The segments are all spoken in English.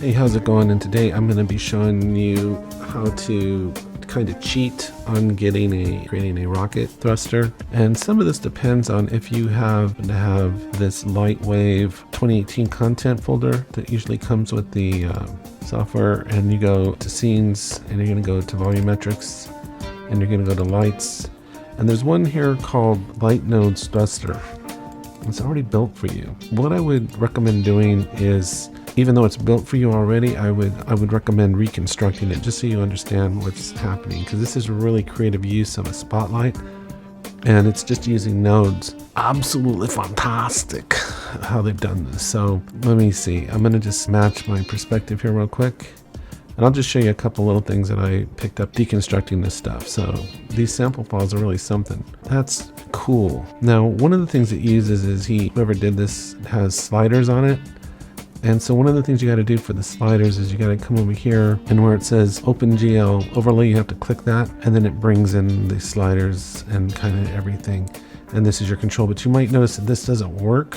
Hey, how's it going? And today I'm going to be showing you how to kind of cheat on creating a rocket thruster. And some of this depends on if you happen to have this LightWave 2018 content folder that usually comes with the software, and you go to scenes and you're going to go to volumetrics and you're going to go to lights, and there's one here called Light Nodes Thruster. It's already built for you. What I would recommend doing is, even though it's built for you already, I would recommend reconstructing it just so you understand what's happening, because this is a really creative use of a spotlight, and it's just using nodes. Absolutely fantastic how they've done this. So let me see. I'm going to just match my perspective here real quick, and I'll just show you a couple little things that I picked up deconstructing this stuff. So these sample files are really something. That's cool. Now, one of the things it uses is whoever did this has sliders on it. And so one of the things you got to do for the sliders is you got to come over here, and where it says OpenGL overlay, you have to click that, and then it brings in the sliders and kind of everything. And this is your control, but you might notice that this doesn't work.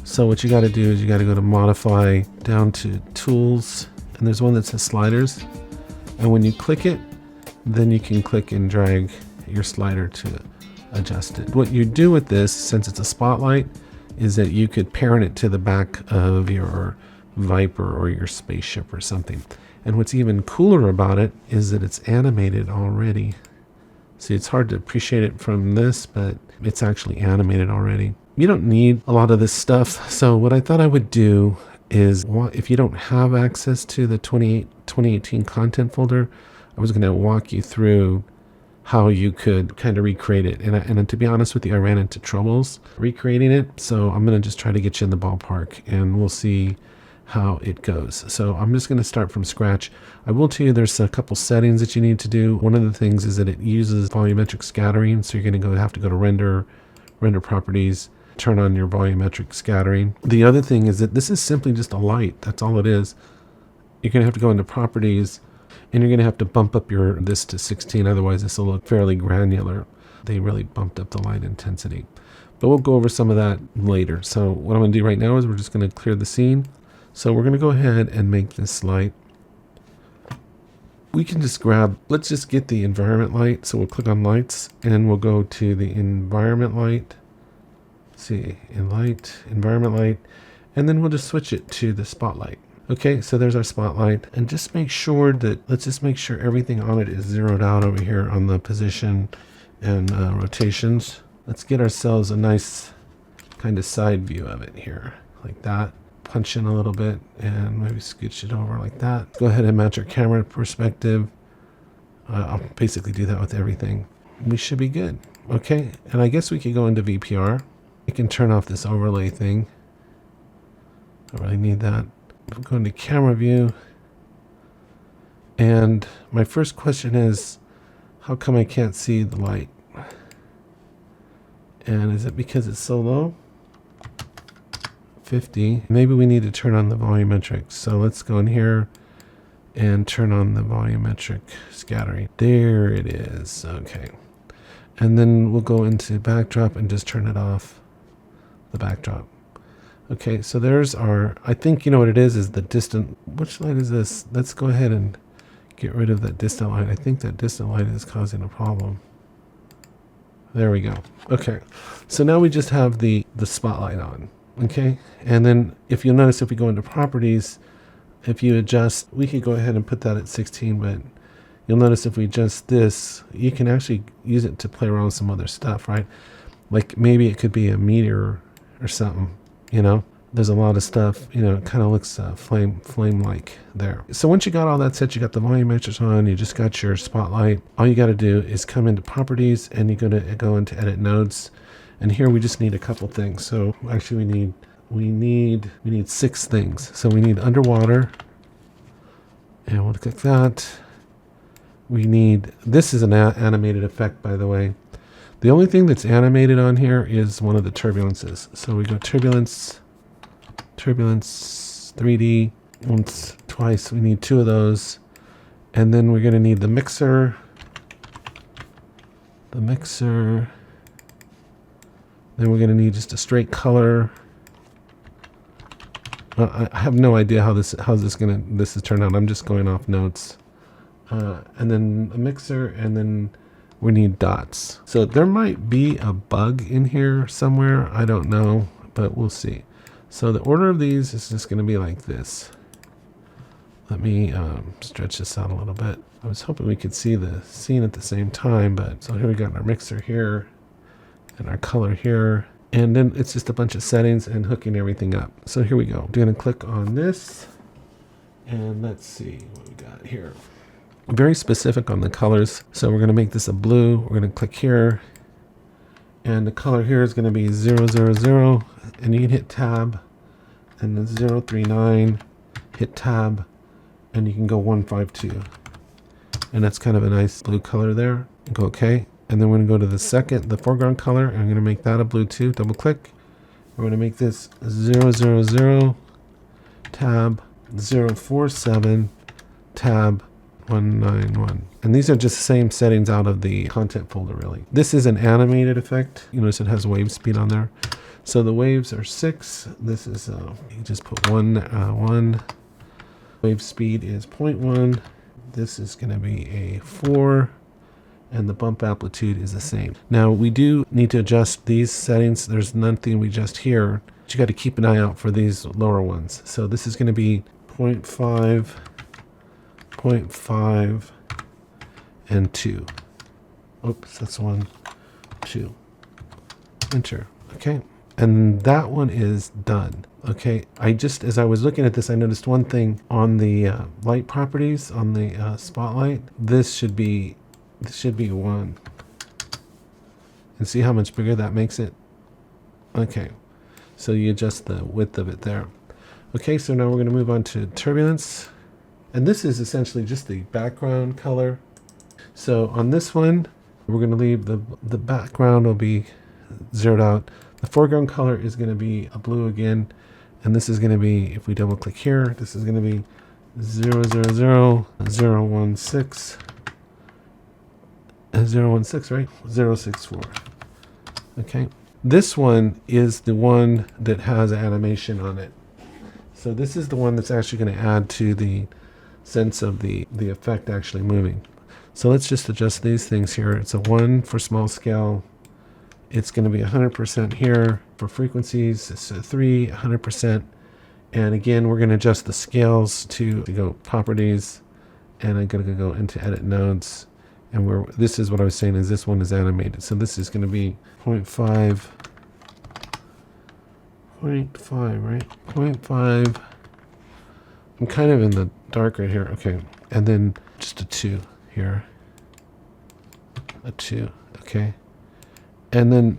So what you got to do is you got to go to modify down to tools, and there's one that says sliders. And when you click it, then you can click and drag your slider to adjust it. What you do with this, since it's a spotlight, is that you could parent it to the back of your Viper or your spaceship or something. And what's even cooler about it is that it's animated already. See, it's hard to appreciate it from this, but it's actually animated already. You don't need a lot of this stuff. So what I thought I would do is, if you don't have access to the 2018 content folder, I was going to walk you through how you could kind of recreate it. And to be honest with you, I ran into troubles recreating it. So I'm going to just try to get you in the ballpark, and we'll see how it goes. So I'm just going to start from scratch. I will tell you there's a couple settings that you need to do. One of the things is that it uses volumetric scattering. So you're going to have to go to render properties, turn on your volumetric scattering. The other thing is that this is simply just a light. That's all it is. You're going to have to go into properties, and you're going to have to bump up this to 16, otherwise this will look fairly granular. They really bumped up the light intensity. But we'll go over some of that later. So what I'm going to do right now is we're just going to clear the scene. So we're going to go ahead and make this light. We can just let's just get the environment light. So we'll click on lights, and we'll go to the environment light. Let's see, environment light, and then we'll just switch it to the spotlight. Okay, so there's our spotlight, and let's just make sure everything on it is zeroed out over here on the position and rotations. Let's get ourselves a nice kind of side view of it here, like that. Punch in a little bit and maybe scooch it over like that. Go ahead and match our camera perspective. I'll basically do that with everything. We should be good. Okay, and I guess we could go into VPR. We can turn off this overlay thing. I really need that. I'm going to camera view, and my first question is, how come I can't see the light? And is it because it's so low? 50. Maybe we need to turn on the volumetric. So let's go in here and turn on the volumetric scattering. There it is. Okay. And then we'll go into backdrop and just turn it off, the backdrop. Okay, so there's I think you know what it is the distant, which light is this? Let's go ahead and get rid of that distant light. I think that distant light is causing a problem. There we go. Okay, so now we just have the spotlight on. Okay, and then if you'll notice, if we go into properties, if you adjust, we could go ahead and put that at 16, but you'll notice if we adjust this, you can actually use it to play around with some other stuff, right? Like maybe it could be a meteor or something. You know, there's a lot of stuff, you know, it kind of looks flame-like there. So once you got all that set, you got the volumetrics on, you just got your spotlight. All you got to do is come into properties, and you're going to go into edit nodes. And here we just need a couple things. So actually we need 6 things. So we need underwater, and we'll click that. This is an animated effect, by the way. The only thing that's animated on here is one of the turbulences. So we go turbulence 3D once, twice. We need 2 of those. And then we're going to need the mixer. Then we're going to need just a straight color. I have no idea this is turned out. I'm just going off notes. And then a mixer, and then we need dots. So there might be a bug in here somewhere. I don't know, but we'll see. So the order of these is just going to be like this. Let me stretch this out a little bit. I was hoping we could see the scene at the same time, but so here we got our mixer here and our color here. And then it's just a bunch of settings and hooking everything up. So here we go. I'm going to click on this, and let's see what we got here. Very specific on the colors. So we're going to make this a blue. We're going to click here, and the color here is going to be 000, and you can hit tab, and then 039, hit tab, and you can go 152. And that's kind of a nice blue color there. Go OK. And then we're going to go to the foreground color, and I'm going to make that a blue too. Double click. We're going to make this 000, tab, 047, tab, 191. And these are just the same settings out of the content folder, really. This is an animated effect. You notice it has wave speed on there. So the waves are 6. This is, you just put 1. Wave speed is 0.1. This is going to be a 4. And the bump amplitude is the same. Now we do need to adjust these settings. There's nothing we adjust here, but you got to keep an eye out for these lower ones. So this is going to be 0.5, 0.5, and 2. Oops, that's 1, 2. Enter. Okay. And that one is done. Okay. As I was looking at this, I noticed one thing on the light properties on the spotlight. This should be 1. And see how much bigger that makes it? Okay. So you adjust the width of it there. Okay, so now we're going to move on to turbulence. And this is essentially just the background color. So on this one, we're going to leave the background will be zeroed out. The foreground color is going to be a blue again. And this is going to be, if we double click here, this is going to be 000, 016. 016, right? 064. Okay. This one is the one that has animation on it. So this is the one that's actually going to add to the sense of the effect actually moving. So let's just adjust these things here. It's a 1 for small scale. It's going to be 100% here for frequencies. It's a 3, 100%. And again, we're going to adjust the scales to go properties, and I'm going to go into edit nodes. And this is what I was saying, is this one is animated. So this is going to be 0.5, right? 0.5. I'm kind of in the dark right here. Okay. And then just a 2 here. A 2. Okay. And then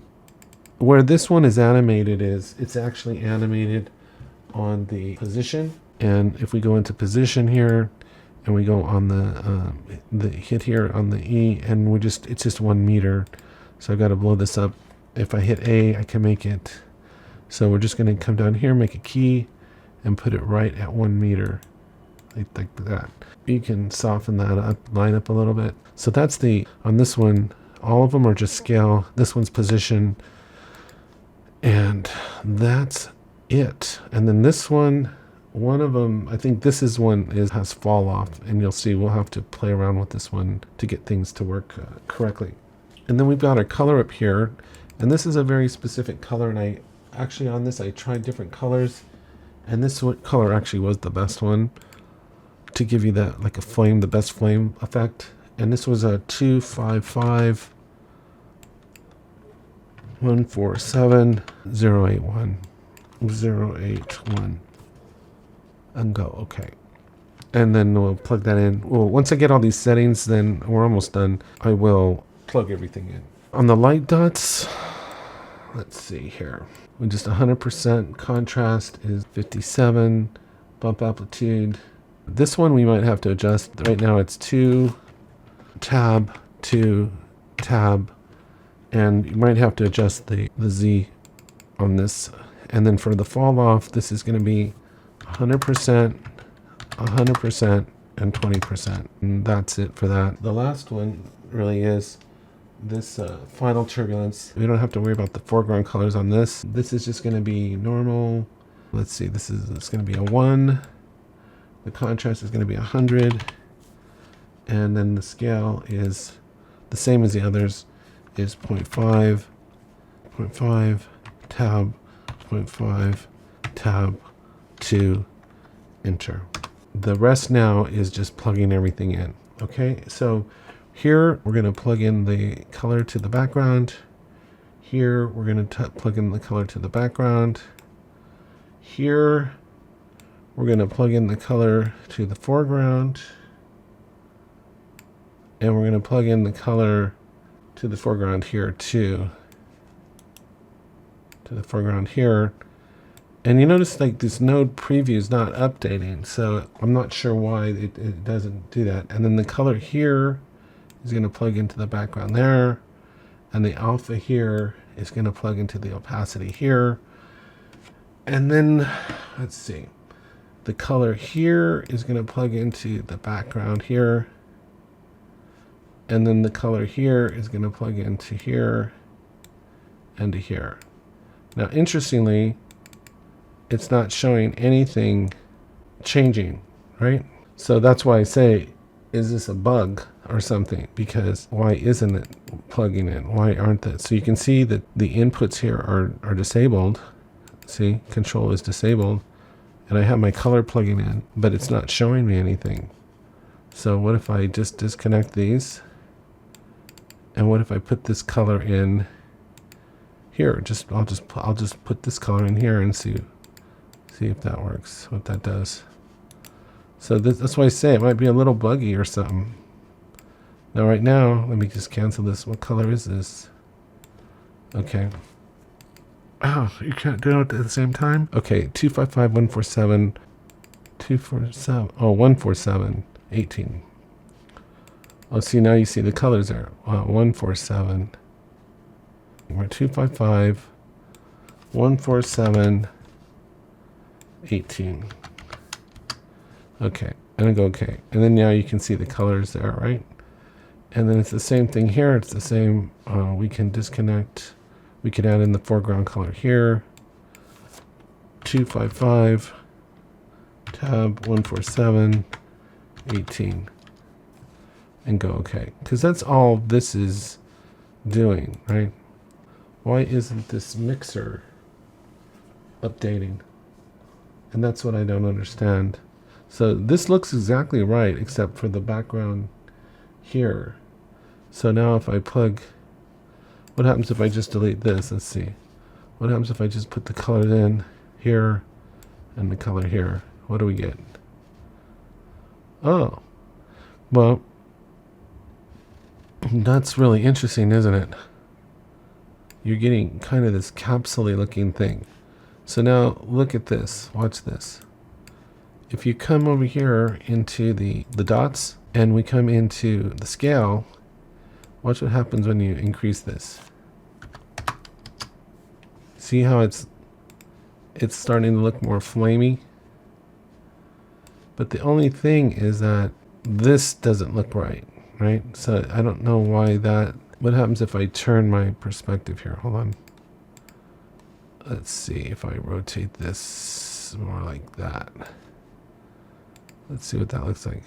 where this one is animated is it's actually animated on the position. And if we go into position here, and we go on the hit here on the E, and it's just 1 meter. So I've got to blow this up. If I hit A, I can make it. So we're just going to come down here, make a key, and put it right at 1 meter, like that. You can soften that up, line up a little bit. So that's on this one, all of them are just scale. This one's position, and that's it. And then this one, one of them, I think this is one has fall off, and you'll see we'll have to play around with this one to get things to work correctly. And then we've got our color up here, and this is a very specific color, and I actually on this I tried different colors, and this color actually was the best one to give you that like a flame, the best flame effect. And this was a 255 147 081 081. And go okay, and then we'll plug that in. Well, once I get all these settings, then we're almost done. I will plug everything in. On the light dots, let's see here. With just 100% contrast is 57. Bump amplitude. This one we might have to adjust. Right now it's 2 tab, 2 tab, and you might have to adjust the Z on this. And then for the fall off, this is going to be 100%, 100%, and 20%. And that's it for that. The last one really is this final turbulence. We don't have to worry about the foreground colors on this. This is just going to be normal, Let's see, it's going to be a 1. The contrast is going to be 100. And then the scale is the same as the others, is 0.5, 0.5, tab, 0.5, tab, 2, enter. The rest now is just plugging everything in. Okay, so here we're going to plug in the color to the background. Here we're going to plug in the color to the background. Here we're going to plug in the color to the foreground. And we're going to plug in the color to the foreground here too. To the foreground here. And you notice like this node preview is not updating, so I'm not sure why it doesn't do that. And then the color here is going to plug into the background there, and the alpha here is going to plug into the opacity here. And then let's see, the color here is going to plug into the background here, and then the color here is going to plug into here and to here. Now interestingly, it's not showing anything changing, right? So that's why I say, is this a bug or something? Because why isn't it plugging in? Why aren't they? So you can see that the inputs here are disabled. See, control is disabled. And I have my color plugging in, but it's not showing me anything. So what if I just disconnect these? And what if I put this color in here? I'll just put this color in here and see if that works, what that does. So that's why I say it might be a little buggy or something. Now right now, let me just cancel this. What color is this? Okay. Oh, you can't do it at the same time? Okay, 255, 147, 247, oh, 147, 18. Oh, see, now you see the colors there. 147. We're 255, 147, 18. Okay, and I go okay. And then now you can see the colors there, right? And then it's the same thing here. It's the same. We can disconnect. We can add in the foreground color here. 255, tab 147, 18. And go okay. Because that's all this is doing, right? Why isn't this mixer updating? And that's what I don't understand. So this looks exactly right, except for the background here. So now if I plug, what happens if I just delete this? Let's see. What happens if I just put the color in here and the color here? What do we get? Oh, well, that's really interesting, isn't it? You're getting kind of this capsule-y looking thing. So now look at this. Watch this. If you come over here into the dots and we come into the scale, watch what happens when you increase this. See how it's starting to look more flamey? But the only thing is that this doesn't look right, right? So I don't know why that. What happens if I turn my perspective here? Hold on. Let's see if I rotate this more like that. Let's see what that looks like.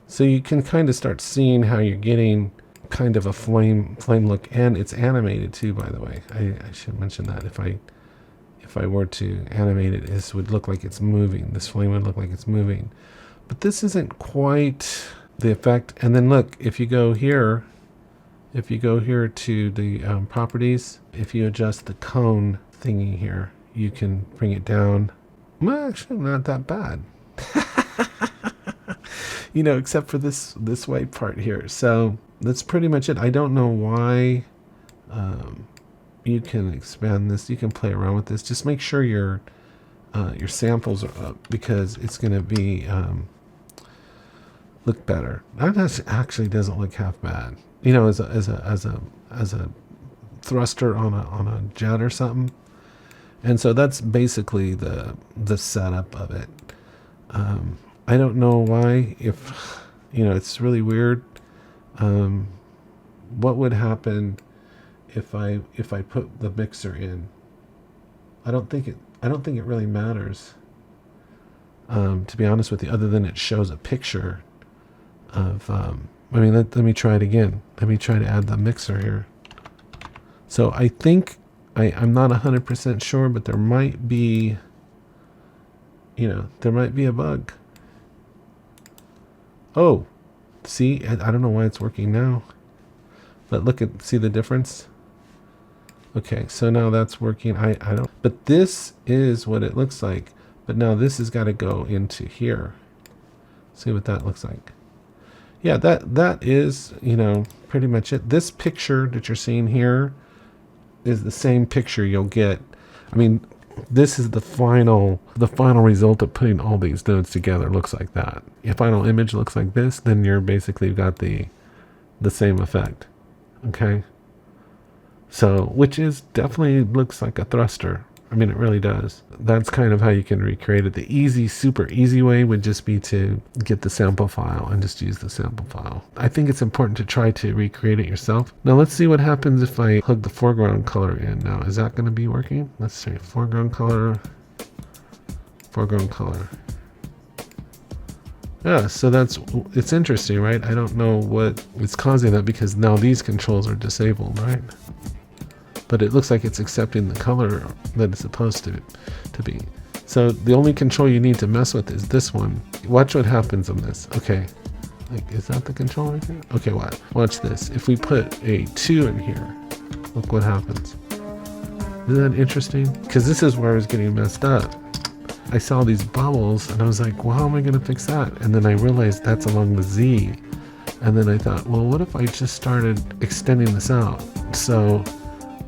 So you can kind of start seeing how you're getting kind of a flame look, and it's animated too, by the way. I should mention that. If I were to animate it, this would look like it's moving. This flame would look like it's moving. But this isn't quite the effect. And then look, if you go here to the properties, if you adjust the cone thingy here, you can bring it down. Well, actually not that bad. You know, except for this white part here. So that's pretty much it. I don't know why. You can expand this. You can play around with this. Just make sure your samples are up, because it's going to be look better. That actually doesn't look half bad. You know, as a thruster on a jet or something. And so that's basically the setup of it. I don't know why, if, you know, it's really weird. What would happen if I put the mixer in? I don't think I don't think it really matters, to be honest with you, other than it shows a picture of, I mean, let me try it again. Let me try to add the mixer here. So I think, I'm not 100% sure, but there might be, there might be a bug. Oh, see, I don't know why it's working now, but see the difference? Okay, so now that's working. I don't, but this is what it looks like. But now this has got to go into here. See what that looks like. Yeah, that is, pretty much it. This picture that you're seeing here is the same picture you'll get. I mean, this is the final result of putting all these nodes together. Looks like that. Your final image looks like this, then you're basically got the same effect. Okay. So, which is definitely looks like a thruster. I mean, it really does. That's kind of how you can recreate it. The super easy way would just be to get the sample file and just use the sample file. I think it's important to try to recreate it yourself. Now let's see what happens if I plug the foreground color in. Now, is that going to be working? Let's see, foreground color. Yeah, so it's interesting, right? I don't know what is causing that because now these controls are disabled, right? But it looks like it's accepting the color that it's supposed to be. So the only control you need to mess with is this one. Watch what happens on this. Okay, like, is that the control right here? Okay, watch this. If we put a 2 in here, look what happens. Isn't that interesting? Because this is where I was getting messed up. I saw these bubbles and I was like, well, how am I going to fix that? And then I realized that's along the Z. And then I thought, well, what if I just started extending this out? So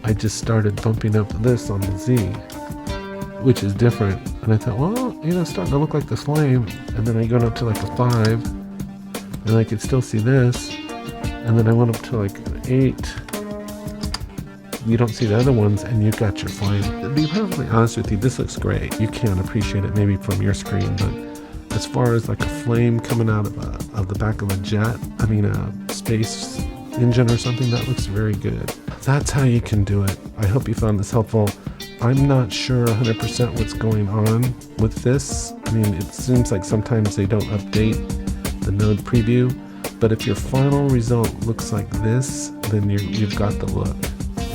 I just started bumping up this on the Z, which is different. And I thought, well, it's starting to look like the flame. And then I got up to like a 5 and I could still see this. And then I went up to like an 8. You don't see the other ones and you've got your flame. To be perfectly honest with you, this looks great. You can't appreciate it maybe from your screen, but as far as like a flame coming out of the back of a jet, I mean a space engine or something, that looks very good. That's how you can do it. I hope you found this helpful. I'm not sure 100% what's going on with this. I mean, it seems like sometimes they don't update the node preview, but if your final result looks like this, then you've got the look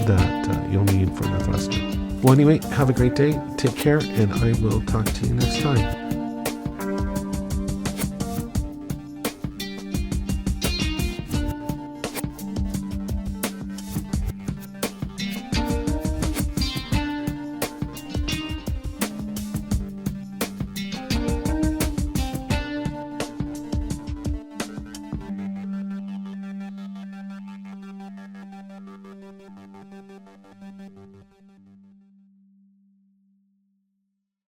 that you'll need for the thruster. Well, anyway, have a great day, take care, and I will talk to you next time.